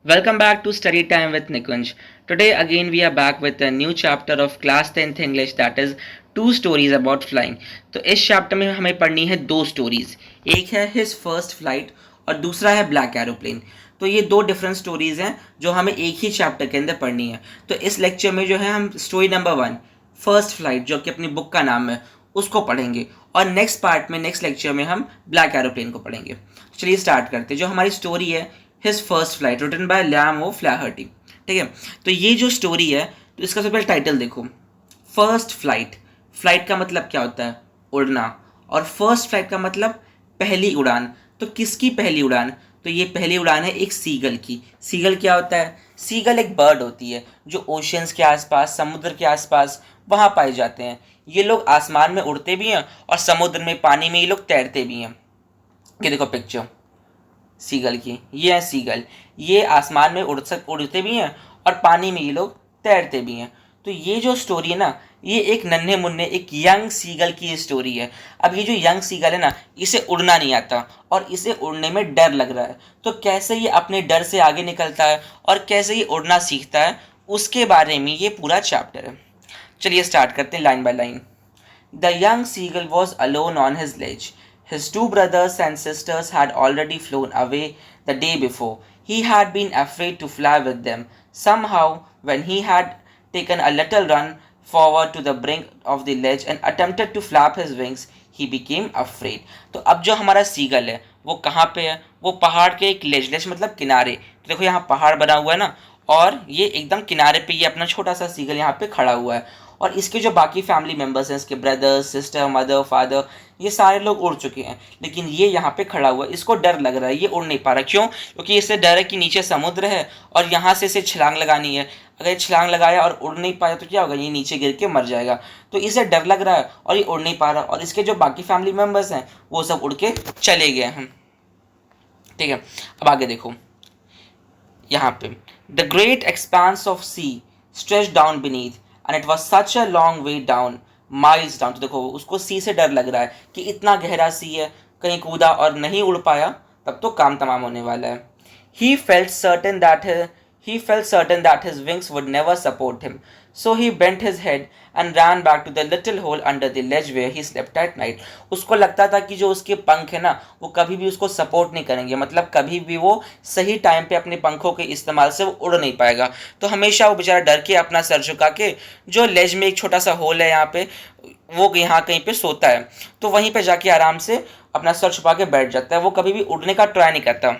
Welcome back to Study Time with Nikunj. Today again we are back with a new chapter of class 10th English, that is two stories about flying. तो इस chapter में हमें पढ़नी है दो stories, एक है his first flight और दूसरा है ब्लैक एरोप्लेन। तो ये दो डिफरेंट स्टोरीज हैं जो हमें एक ही चैप्टर के अंदर पढ़नी है। तो इस लेक्चर में जो है हम स्टोरी नंबर 1 फर्स्ट फ्लाइट, जो कि अपनी बुक का नाम है, उसको पढ़ेंगे और नेक्स्ट पार्ट में नेक्स्ट लेक्चर में हम ब्लैक एरोप्लेन को पढ़ेंगे। चलिए स्टार्ट करते हैं। जो हमारी स्टोरी है his first flight, written by Liam O'Flaherty. ठीक है, तो ये जो स्टोरी है, तो इसका सबसे पहले टाइटल देखो, फर्स्ट फ्लाइट। फ्लाइट का मतलब क्या होता है? उड़ना। और फर्स्ट फ्लाइट का मतलब पहली उड़ान। तो किसकी पहली उड़ान? तो ये पहली उड़ान है एक सीगल की। सीगल क्या होता है? सीगल एक बर्ड होती है जो ओशियंस के आसपास, समुद्र के आसपास वहाँ पाए जाते हैं। ये लोग आसमान में उड़ते भी हैं और समुद्र में, पानी में ये लोग तैरते भी हैं। ये देखो पिक्चर सीगल की, ये है सीगल। ये आसमान में उड़ते भी हैं और पानी में ये लोग तैरते भी हैं। तो ये जो स्टोरी है ना, ये एक नन्हे मुन्ने एक यंग सीगल की स्टोरी है। अब ये जो यंग सीगल है ना, इसे उड़ना नहीं आता और इसे उड़ने में डर लग रहा है। तो कैसे ये अपने डर से आगे निकलता है और कैसे ये उड़ना सीखता है, उसके बारे में ये पूरा चैप्टर है। चलिए स्टार्ट करते हैं line by line. The young seagull was alone on his ledge. His two brothers and sisters had already flown away the day before. He had been afraid to fly with them. Somehow, when he had taken a little run forward to the brink of the ledge and attempted to flap his wings, he became afraid. तो अब जो हमारा seagull है वो कहाँ पे है? वो पहाड़ के एक लेज मतलब किनारे। तो देखो यहाँ पहाड़ बना हुआ है ना, और ये एकदम किनारे पे ये अपना छोटा सा सीगल यहाँ पे खड़ा हुआ है। और इसके जो बाकी फैमिली मेम्बर्स हैं, इसके ब्रदर्स, सिस्टर, मदर, फादर, ये सारे लोग उड़ चुके हैं, लेकिन ये यहाँ पे खड़ा हुआ है। इसको डर लग रहा है, ये उड़ नहीं पा रहा। क्यों? क्योंकि इससे डर है कि नीचे समुद्र है और यहाँ से इसे छलांग लगानी है। अगर ये छलांग लगाया और उड़ नहीं पाया तो क्या होगा? ये नीचे गिर के मर जाएगा। तो इसे डर लग रहा है और ये उड़ नहीं पा रहा। और इसके जो बाकी फैमिली मेम्बर्स हैं वो सब उड़ के चले गए हैं। ठीक है, अब आगे देखो यहाँ पे, the great expanse of sea stretch down beneath and it was such a long way down, miles down. तो देखो उसको सी से डर लग रहा है कि इतना गहरा सी है, कहीं कूदा और नहीं उड़ पाया तब तो काम तमाम होने वाला है। He felt certain that he felt certain that his wings would never support him, so he bent his head and ran back to the little hole under the ledge where he slept at night. उसको लगता था कि जो उसके पंख है ना, वो कभी भी उसको सपोर्ट नहीं करेंगे, मतलब कभी भी वो सही टाइम पे अपने पंखों के इस्तेमाल से वो उड़ नहीं पाएगा। तो हमेशा वो बेचारा डर के अपना सर झुका के, जो लेज में एक छोटा सा होल है यहाँ पे, वो यहाँ कहीं पे सोता है, तो वहीं पे जाके आराम से अपना सर छुपा के बैठ जाता है। वो कभी भी उड़ने का ट्राई नहीं करता।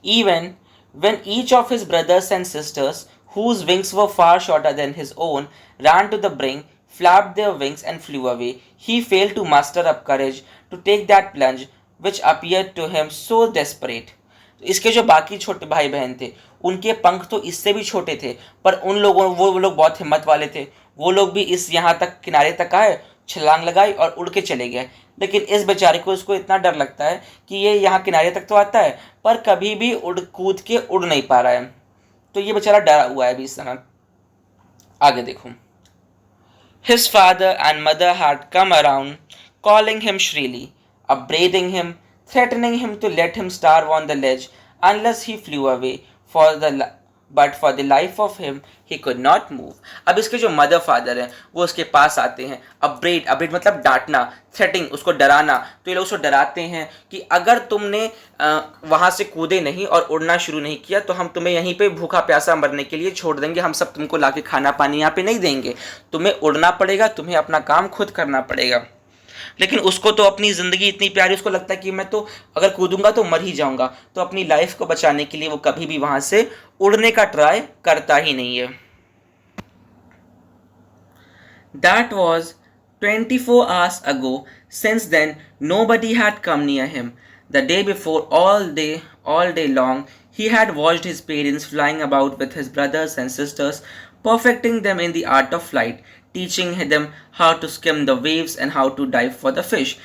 Even when each of his brothers and sisters, whose wings were far shorter than his own, ran to the brink, flapped their wings and flew away, he failed to muster up courage to take that plunge which appeared to him so desperate. तो इसके जो बाकी छोटे भाई बहन थे, उनके पंख तो इससे भी छोटे थे, पर उन लोगों वो लोग बहुत हिम्मत वाले थे। वो लोग भी इस यहाँ तक किनारे तक आए, छलांग लगाई और उड़ के चले गए। लेकिन इस बेचारे को, इसको इतना डर लगता है कि ये यहाँ किनारे तक तो आता है पर कभी भी उड़ कूद के उड़ नहीं पा रहा है। तो ये बेचारा डरा हुआ है अभी इस समय। आगे देखो, His father and mother had come around, calling him shrilly, upbraiding him, threatening him to let him starve on the ledge unless he flew away. But for the life of him he could not move. अब इसके जो mother father हैं वो उसके पास आते हैं। अपब्रेड मतलब डांटना, threatening उसको डराना। तो ये लोग उसको डराते हैं कि अगर तुमने वहाँ से कूदे नहीं और उड़ना शुरू नहीं किया तो हम तुम्हें यहीं पे भूखा प्यासा मरने के लिए छोड़ देंगे। हम सब तुमको लाके खाना पानी यहाँ पे नहीं देंगे, तुम्हें उड़ना पड़ेगा, तुम्हें अपना काम खुद करना पड़ेगा। लेकिन उसको तो अपनी ज़िंदगी इतनी प्यारी, उसको लगता है कि मैं तो अगर कूदूंगा तो मर ही जाऊंगा। तो अपनी लाइफ को बचाने के लिए वो कभी भी वहां से उड़ने का ट्राई करता ही नहीं है। That was 24 hours ago. Since then, nobody had come near him. The day before, all day long, he had watched his parents flying about with his brothers and sisters, perfecting them in the art of flight, teaching them how to skim the waves and how to dive for the fish.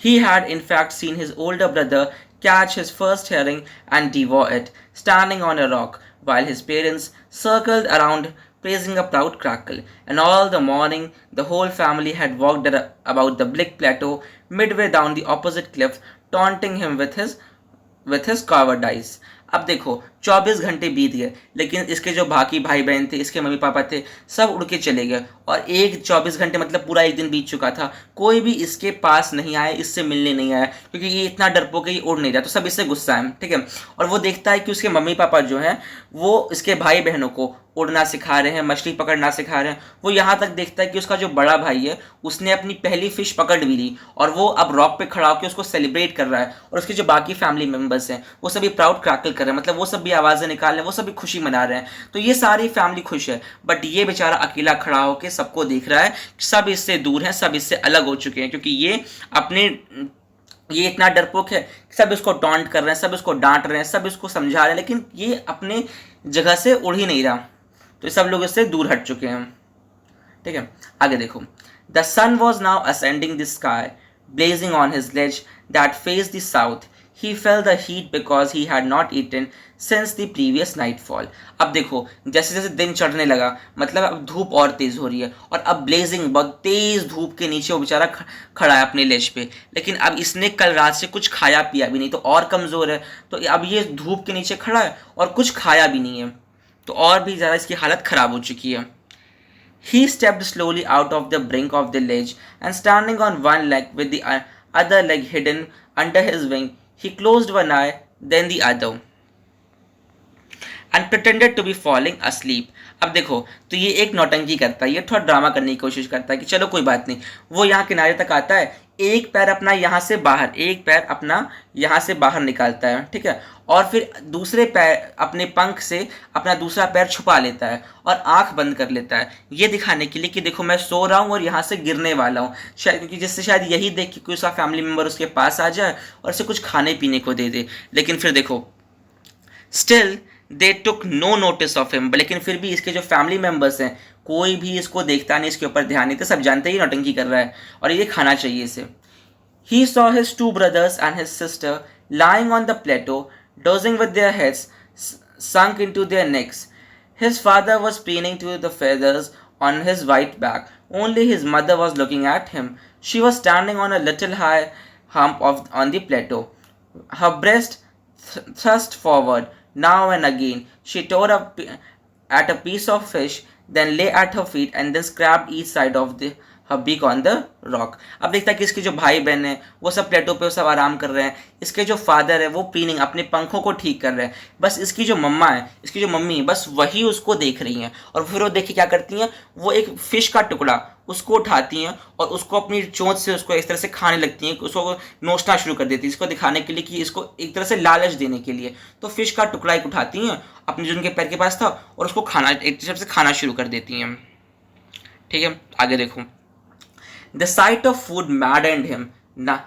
He had in fact seen his older brother catch his first herring and devour it, standing on a rock, while his parents circled around praising a proud crackle. And all the morning the whole family had walked about the bleak plateau midway down the opposite cliff, taunting him with his cowardice. अब देखो 24 घंटे बीत गए, लेकिन इसके जो बाकी भाई बहन थे, इसके मम्मी पापा थे, सब उड़ के चले गए। और एक 24 घंटे मतलब पूरा एक दिन बीत चुका था, कोई भी इसके पास नहीं आया, इससे मिलने नहीं आया, क्योंकि ये इतना डरपोक है, ये उड़ नहीं रहा। तो सब इससे गुस्सा है, ठीक है। और वो देखता है कि उसके मम्मी पापा जो हैं वो इसके भाई बहनों को उड़ना सिखा रहे हैं, मछली पकड़ना सिखा रहे हैं। वो यहाँ तक देखता है कि उसका जो बड़ा भाई है उसने अपनी पहली फिश पकड़ भी ली, और वो अब रॉक पे खड़ा होकर उसको सेलिब्रेट कर रहा है। और उसके जो बाकी फैमिली मेंबर्स हैं वो सभी प्राउड क्रैकल कर रहे हैं, मतलब वो सब भी आवाज़ें निकाल रहे हैं, वो सभी खुशी मना रहे हैं। तो ये सारी फैमिली खुश है, बट ये बेचारा अकेला खड़ा होकर सबको देख रहा है। सब इससे दूर हैं, सब इससे अलग हो चुके हैं, क्योंकि ये इतना डरपोक है। सब इसको टॉन्ट कर रहे हैं, सब इसको डांट रहे हैं, सब इसको समझा रहे हैं, लेकिन ये अपने जगह से उड़ ही नहीं रहा। तो सब लोग इससे दूर हट चुके हैं, ठीक है। आगे देखो, the sun was now ascending the sky, blazing on his ledge that face the south. He fell the heat because he had not eaten since the previous nightfall. अब देखो जैसे जैसे दिन चढ़ने लगा, मतलब अब धूप और तेज हो रही है, और अब ब्लेजिंग बहुत तेज धूप के नीचे वो बेचारा खड़ा है अपने लेज पे। लेकिन अब इसने कल रात से कुछ खाया पिया भी नहीं, तो और कमज़ोर है। तो अब ये धूप के नीचे खड़ा है और कुछ खाया भी नहीं है, तो और भी ज़्यादा इसकी हालत ख़राब हो चुकी है। He stepped slowly out of the brink of the ledge and standing on one leg with the other leg hidden under his wing, he closed one eye, then the other, and pretended to be falling asleep. अब देखो, तो ये एक नौटंकी करता है, ये थोड़ा ड्रामा करने की कोशिश करता है कि चलो कोई बात नहीं। वो यहाँ किनारे तक आता है, एक पैर अपना यहाँ से बाहर, एक पैर अपना यहाँ से बाहर निकालता है, ठीक है। और फिर दूसरे पैर अपने पंख से अपना दूसरा पैर छुपा लेता है और आंख बंद कर लेता है, ये दिखाने के लिए कि देखो मैं सो रहा हूँ और यहाँ से गिरने वाला हूँ, शायद क्योंकि जिससे शायद यही देख के कोई उसका फैमिली मेम्बर उसके पास आ जाए और उसे कुछ खाने पीने को दे दे। लेकिन फिर देखो, still they took no notice of him, लेकिन फिर भी इसके जो फैमिली मेम्बर्स हैं कोई भी इसको देखता नहीं, इसके ऊपर ध्यान नहीं देता, सब जानते ही नौटंकी कर रहा है और ये खाना चाहिए इसे। He saw his two brothers and his sister lying on the plateau, dozing with their heads sunk into their necks. His father was preening to the feathers on his white back. Only his mother was looking at him. She was standing on a little high hump on the plateau. Her breast thrust forward now and again. She tore up at a piece of fish, then lay at her feet and then scratched each side of the her beak on the rock. अब देखता है कि इसके जो भाई बहन है वो सब प्लेटो पे सब आराम कर रहे हैं, इसके जो फादर है वो प्रीनिंग अपने पंखों को ठीक कर रहे हैं, बस इसकी जो मम्मा है, इसकी जो मम्मी है, बस वही उसको देख रही हैं। और फिर वो देखिए क्या करती हैं, वो एक फिश का टुकड़ा उसको उठाती हैं और उसको अपनी चोंच से उसको इस तरह से खाने लगती हैं, उसको नोचना शुरू कर देती है, इसको दिखाने के लिए कि इसको एक तरह से लालच देने के लिए। तो फिश का टुकड़ा एक उठाती हैं अपने जो उनके पैर के पास था और उसको खाना एक तरह से खाना शुरू कर देती हैं, ठीक है। आगे देखो, the sight of food maddened him. Now,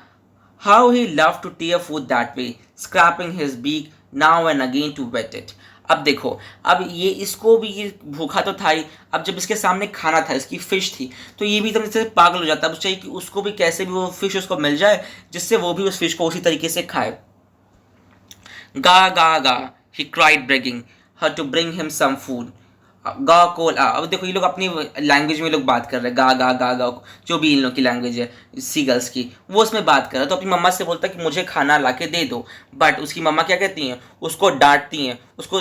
how he loved to tear food that way, scraping his beak now and again to wet it. अब देखो, अब ये इसको भी ये भूखा तो था ही, अब जब इसके सामने खाना था, इसकी फिश थी, तो ये भी एकदम से पागल हो जाता है। अब चाहिए कि उसको भी कैसे भी वो फिश उसको मिल जाए जिससे वो भी उस फिश को उसी तरीके से खाए। गा गा गा, he cried begging her to bring him some food. गा कोल आ, अब देखो ये लोग अपनी लैंग्वेज में लोग बात कर रहे हैं, गा गा गा गा, जो भी इन लोग की लैंग्वेज है सीगल्स की, वो उसमें बात कर रहा है। तो अपनी मम्मा से बोलता है कि मुझे खाना ला के दे दो, बट उसकी मम्मा क्या कहती हैं, उसको डांटती हैं, उसको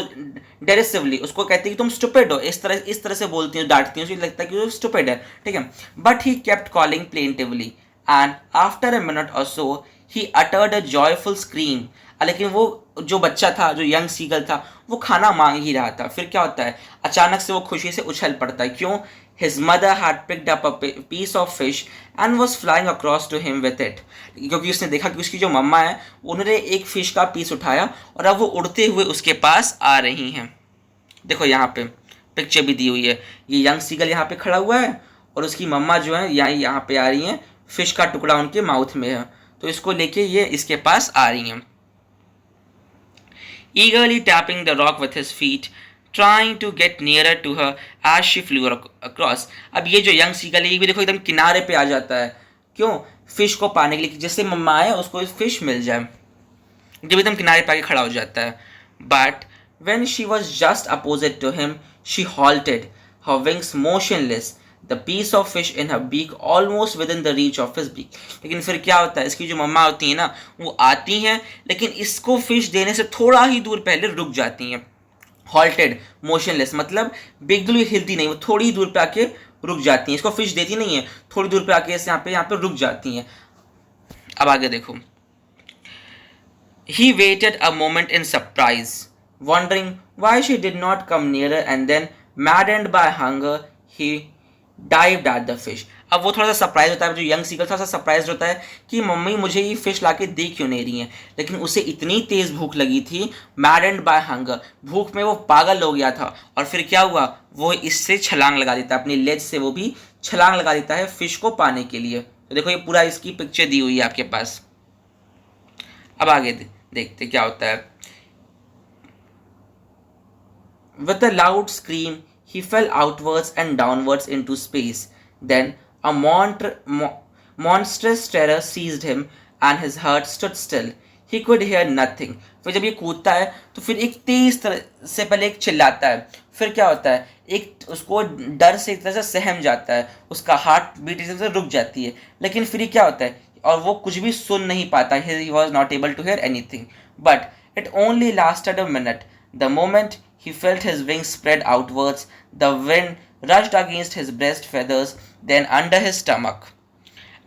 डेरिसिवली उसको कहती है कि तुम स्टूपिड हो, इस तरह से बोलती हैं, डांटती हैं, उसको लगता है कि वो स्टूपिड है, ठीक है। But he kept calling plaintively and after a minute or so he uttered a joyful scream. लेकिन वो जो बच्चा था, जो यंग सीगल था, वो खाना मांग ही रहा था। फिर क्या होता है, अचानक से वो खुशी से उछल पड़ता है, क्यों? His mother had picked up a piece of fish and was flying across to him with it. क्योंकि उसने देखा कि उसकी जो मम्मा है उन्होंने एक फिश का पीस उठाया और अब वो उड़ते हुए उसके पास आ रही हैं। देखो यहाँ पे पिक्चर भी दी हुई है, ये यंग सीगल यहाँ पे खड़ा हुआ है और उसकी मम्मा जो है यहाँ पे आ रही हैं, फिश का टुकड़ा उनके माउथ में है, तो इसको लेके ये इसके पास आ रही हैं। Eagerly tapping the rock with his feet, trying to get nearer to her as she flew across. अब ये जो यंग सीगल है ये भी देखो एकदम किनारे पे आ जाता है, क्यों? फिश को पाने के लिए, जिससे मम्मा आए उसको फिश मिल जाए, जब एकदम किनारे पे आके खड़ा हो जाता है। But when she was just opposite to him, she halted, her wings motionless. The piece of fish in her beak almost within the reach of his beak. लेकिन फिर क्या होता है, इसकी जो मम्मा होती है ना वो आती हैं, लेकिन इसको फिश देने से थोड़ा ही दूर पहले रुक जाती हैं। हॉल्टेड मोशनलेस मतलब बिल्कुल भी हिलती नहीं, वो थोड़ी दूर पे आके रुक जाती हैं। इसको फिश देती नहीं है, थोड़ी दूर पे आके यहाँ पे रुक जाती हैं। अब आगे देखो। He waited a moment in surprise, wondering why she did not come nearer, and then, maddened by hunger, he dived at the fish. अब वो थोड़ा सा सरप्राइज होता है, जो यंग सीगल थोड़ा सा सरप्राइज होता है कि मम्मी मुझे ये फिश लाके दे क्यों नहीं रही हैं, लेकिन उसे इतनी तेज भूख लगी थी, मैडेंड बाय हंगर, भूख में वो पागल हो गया था। और फिर क्या हुआ, वो इससे छलांग लगा देता है, अपनी लेज से वो भी छलांग लगा देता है फिश को पाने के लिए। तो देखो ये पूरा इसकी पिक्चर दी हुई है आपके पास। अब आगे देखते क्या होता है। With a loud scream, he fell outwards and downwards into space. Then a monstrous terror seized him, and his heart stood still. He could hear nothing. फिर जब ये कूदता है तो फिर एक तेज तरह से पहले एक चिल्लाता है, फिर क्या होता है, एक उसको डर से एक तरह से सहम जाता है, उसका हार्ट बीट एक तरह से रुक जाती है, लेकिन फिर क्या होता है और वो कुछ भी सुन नहीं पाता। He was not able to hear anything. But it only lasted a minute. The moment he felt his wings spread outwards, the wind rushed against his breast feathers, then under his stomach,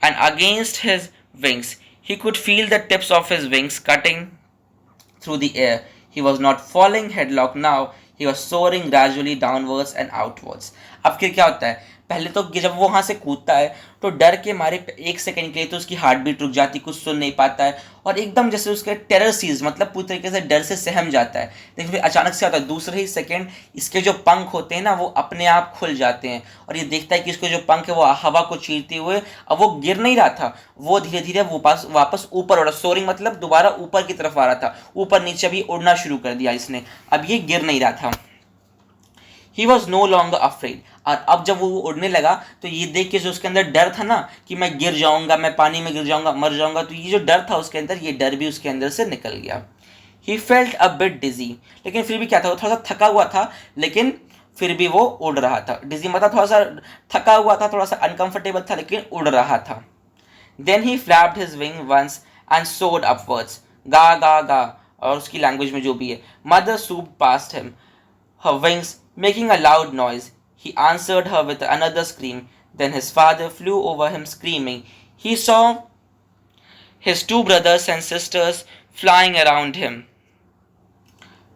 and against his wings. He could feel the tips of his wings cutting through the air. He was not falling headlong now. He was soaring gradually downwards and outwards. अब फिर क्या होता है, पहले तो जब वो वहाँ से कूदता है तो डर के मारे एक सेकंड के लिए तो उसकी हार्ट बीट रुक जाती, कुछ सुन नहीं पाता है, और एकदम जैसे उसके टेरर सीज मतलब पूरी तरीके से डर से सहम जाता है। लेकिन फिर अचानक से आता है, दूसरे ही सेकंड इसके जो पंख होते हैं ना वो अपने आप खुल जाते हैं, और ये देखता है कि इसके जो पंख है वो हवा को चीरते हुए, अब वो गिर नहीं रहा था, वो धीरे धीरे वो वापस ऊपर उड़ा, सोरिंग मतलब दोबारा ऊपर की तरफ आ रहा था, ऊपर नीचे भी उड़ना शुरू कर दिया इसने, अब ये गिर नहीं रहा था। He was no longer afraid. और अब जब वो उड़ने लगा तो ये देख के जो उसके अंदर डर था ना कि मैं गिर जाऊंगा, मैं पानी में गिर जाऊंगा, मर जाऊंगा, तो ये जो डर था उसके अंदर, ये डर भी उसके अंदर से निकल गया। He felt a bit dizzy. लेकिन फिर भी क्या था, वो थोड़ा सा थका हुआ था, लेकिन फिर भी वो उड़ रहा था। डिजी मतलब थोड़ा सा थका हुआ था, थोड़ा सा अनकंफर्टेबल था, लेकिन उड़ रहा था। Then he flapped his wing once and soared upwards. गा गा गा, और उसकी लैंग्वेज में जो भी है। Mother swooped past him, her wings making a loud noise. He answered her with another scream. Then his father flew over him screaming. He saw his two brothers and sisters flying around him,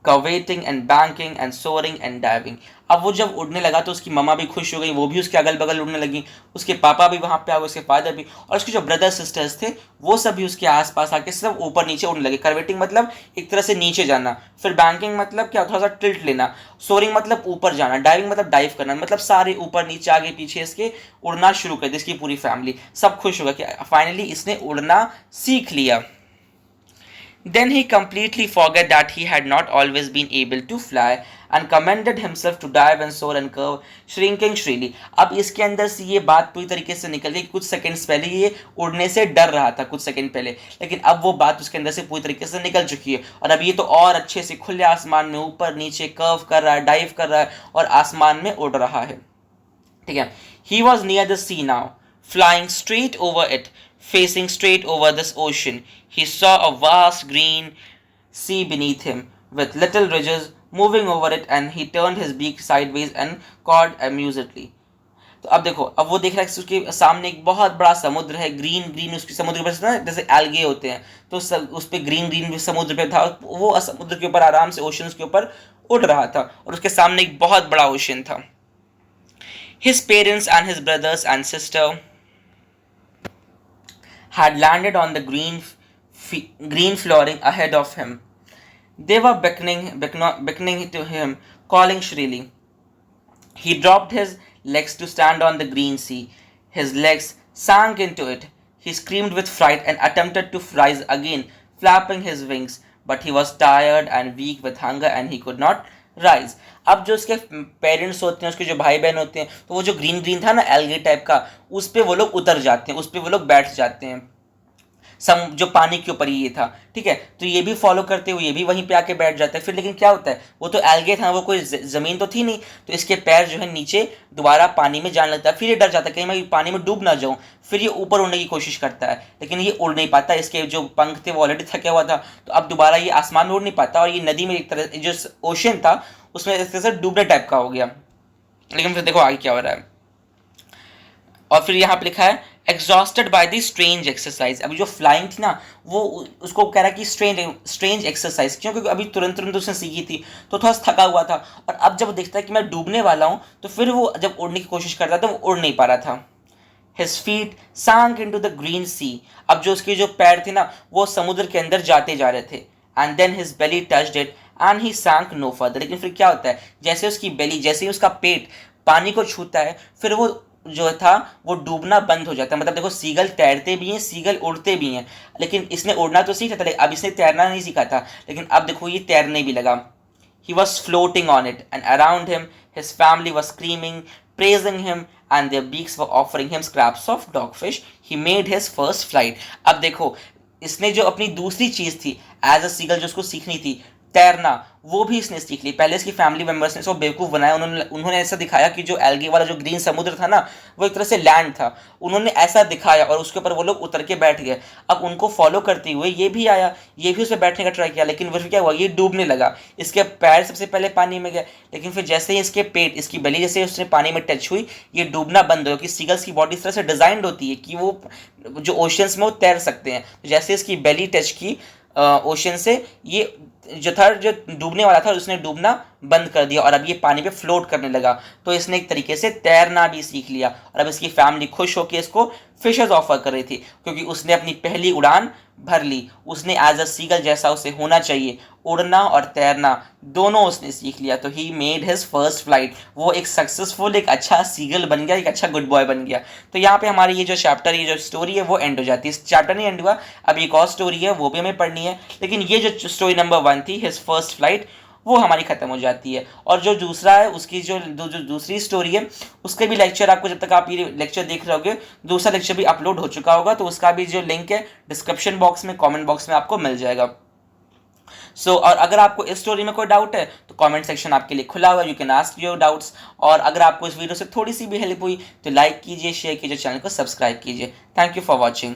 curveting and banking and soaring and diving. अब वो जब उड़ने लगा तो उसकी मम्मा भी खुश हो गई, वो भी उसके अगल बगल उड़ने लगी, उसके पापा भी वहाँ पे आ गए, उसके फादर भी, और उसके जो ब्रदर सिस्टर्स थे वो सब भी उसके आसपास आके सब ऊपर नीचे उड़ने लगे। कर्वेटिंग मतलब एक तरह से नीचे जाना, फिर बैंकिंग मतलब क्या, थोड़ा सा टिल्ट लेना, सोरिंग मतलब ऊपर जाना, डाइविंग मतलब डाइव करना, मतलब सारे ऊपर नीचे आगे पीछे इसके उड़ना शुरू कर दिया। इसकी पूरी फैमिली सब खुश हो गया कि फाइनली इसने उड़ना सीख लिया। Then he completely forgot that he had not always been able to fly and commended himself to dive and soar and curve, shrinking shrilly. अब इसके अंदर से ये बात पूरी तरीके से निकल गई। कुछ सेकंड्स पहले ये उड़ने से डर रहा था, कुछ सेकंड पहले, लेकिन अब वो बात उसके अंदर से पूरी तरीके से निकल चुकी है, और अब ये तो और अच्छे से खुले आसमान में ऊपर नीचे कर्व कर रहा है, डाइव कर रहा है, और आसमान में उड़ रहा है। ठीक है। He was near the sea now, flying straight over it, facing straight over this ocean. He saw a vast green sea beneath him, with little ridges moving over it, and he turned his beak sideways and cawed amusedly. तो अब देखो, अब वो देख रहा है कि उसके सामने एक बहुत बड़ा समुद्र है, ग्रीन ग्रीन, उसके समुद्र पर ना जैसे एल्गे होते हैं, तो उस पर ग्रीन ग्रीन समुद्र पे था, वो समुद्र के ऊपर आराम से ओशन के ऊपर उड़ रहा था, और उसके सामने एक बहुत बड़ा ओशन था। His parents and his brothers and sister had landed on the green flooring ahead of him. They were beckoning to him, calling shrilly. He dropped his legs to stand on the green sea. His legs sank into it. He screamed with fright and attempted to rise again, flapping his wings, but he was tired and weak with hunger, and he could not rise. अब जो उसके parents होते हैं, उसके जो भाई बहन होते हैं, तो वो जो ग्रीन ग्रीन था ना एल्गे टाइप का, उस पे वो लोग उतर जाते हैं, उस पे वो लोग बैठ जाते हैं। जो पानी के ऊपर ये था, ठीक है। तो ये भी फॉलो करते हुए ये भी वहीं पे आके बैठ जाता है। फिर लेकिन क्या होता है, वो तो एल्गे था, वो कोई ज़मीन तो थी नहीं, तो इसके पैर जो है नीचे दोबारा पानी में जाने लगता है। फिर ये डर जाता है कहीं मैं पानी में डूब ना जाऊँ। फिर ये ऊपर उड़ने की कोशिश करता है, लेकिन ये उड़ नहीं पाता, इसके जो पंख थे वो ऑलरेडी थके हुआ था। तो अब दोबारा ये आसमान में उड़ नहीं पाता और ये नदी में एक तरह जो ओशन था उसमें इस तरह से डूबने टाइप का हो गया। लेकिन फिर देखो आगे क्या हो रहा है। और फिर यहाँ पे लिखा है exhausted by the strange exercise. अभी जो फ्लाइंग थी ना वो उसको कह रहा है कि स्ट्रेंज एक्सरसाइज, क्यों? क्योंकि अभी तुरंत तुरंत उसने सीखी थी तो थोड़ा थका हुआ था। और अब जब वो देखता है कि मैं डूबने वाला हूँ तो फिर वो जब उड़ने की कोशिश करता था तो वो उड़ नहीं पा रहा था। His feet sank into the green sea। अब जो उसके जो पैर थे ना वो समुद्र के अंदर जाते जा रहे थे। And then his belly touched it and he sank no further। लेकिन फिर क्या होता है, जैसे उसकी बेली, जैसे ही उसका पेट पानी को छूता है फिर वो जो था वो डूबना बंद हो जाता है। मतलब देखो सीगल तैरते भी हैं, सीगल उड़ते भी हैं, लेकिन इसने उड़ना तो सीखा था, अब इसने तैरना नहीं सीखा था। लेकिन अब देखो ये तैरने भी लगा। He was floating on it, and around him his family was screaming, praising him, and their beaks were offering him scraps of dogfish। He made his first flight। अब देखो इसने जो अपनी दूसरी चीज़ थी एज अ सीगल जो उसको सीखनी थी, तैरना, वो भी इसने सीख ली। पहले इसकी फैमिली मेम्बर्स ने इसको बेवकूफ़ बनाया। उन्होंने ऐसा दिखाया कि जो एल्गे वाला जो ग्रीन समुद्र था ना वो एक तरह से लैंड था। उन्होंने ऐसा दिखाया और उसके ऊपर वो लोग उतर के बैठ गए। अब उनको फॉलो करते हुए ये भी आया, ये भी उस पर बैठने का ट्राई किया, लेकिन फिर क्या हुआ, ये डूबने लगा। इसके पैर सबसे पहले पानी में गए, लेकिन फिर जैसे ही इसके पेट, इसकी बेली जैसे उसने पानी में टच हुई ये डूबना बंद हो गया। कि सीगल्स की बॉडी इस तरह से डिजाइंड होती है कि वो जो ओशंस में वो तैर सकते हैं। तो जैसे इसकी बेली टच की ओशन से, ये जो था जो डूबने वाला था उसने डूबना बंद कर दिया और अब ये पानी पे फ्लोट करने लगा। तो इसने एक तरीके से तैरना भी सीख लिया और अब इसकी फैमिली खुश होकर इसको फिशेस ऑफर कर रही थी क्योंकि उसने अपनी पहली उड़ान भर ली। उसने एज अ सीगल जैसा उसे होना चाहिए, उड़ना और तैरना दोनों उसने सीख लिया। तो he made his first flight. वो एक सक्सेसफुल, एक अच्छा सीगल बन गया, एक अच्छा गुड बॉय बन गया। तो यहाँ पे हमारी ये जो चैप्टर, ये जो स्टोरी है वो एंड हो जाती है। इस चैप्टर नहीं एंड हुआ, अभी एक और स्टोरी है वो भी हमें पढ़नी है। लेकिन ये जो स्टोरी नंबर 1 थी, हिज फर्स्ट फ्लाइट, वो हमारी ख़त्म हो जाती है। और जो दूसरा है उसकी जो दूसरी स्टोरी है उसके भी लेक्चर आपको, जब तक आप ये लेक्चर देख रहे होगे दूसरा लेक्चर भी अपलोड हो चुका होगा, तो उसका भी जो लिंक है डिस्क्रिप्शन बॉक्स में, कमेंट बॉक्स में आपको मिल जाएगा। और अगर आपको इस स्टोरी में कोई डाउट है तो कमेंट सेक्शन आपके लिए खुला हुआ है, you can ask your doubts. और अगर आपको इस वीडियो से थोड़ी सी भी हेल्प हुई तो लाइक कीजिए, शेयर कीजिए, चैनल को सब्सक्राइब कीजिए। Thank you for watching.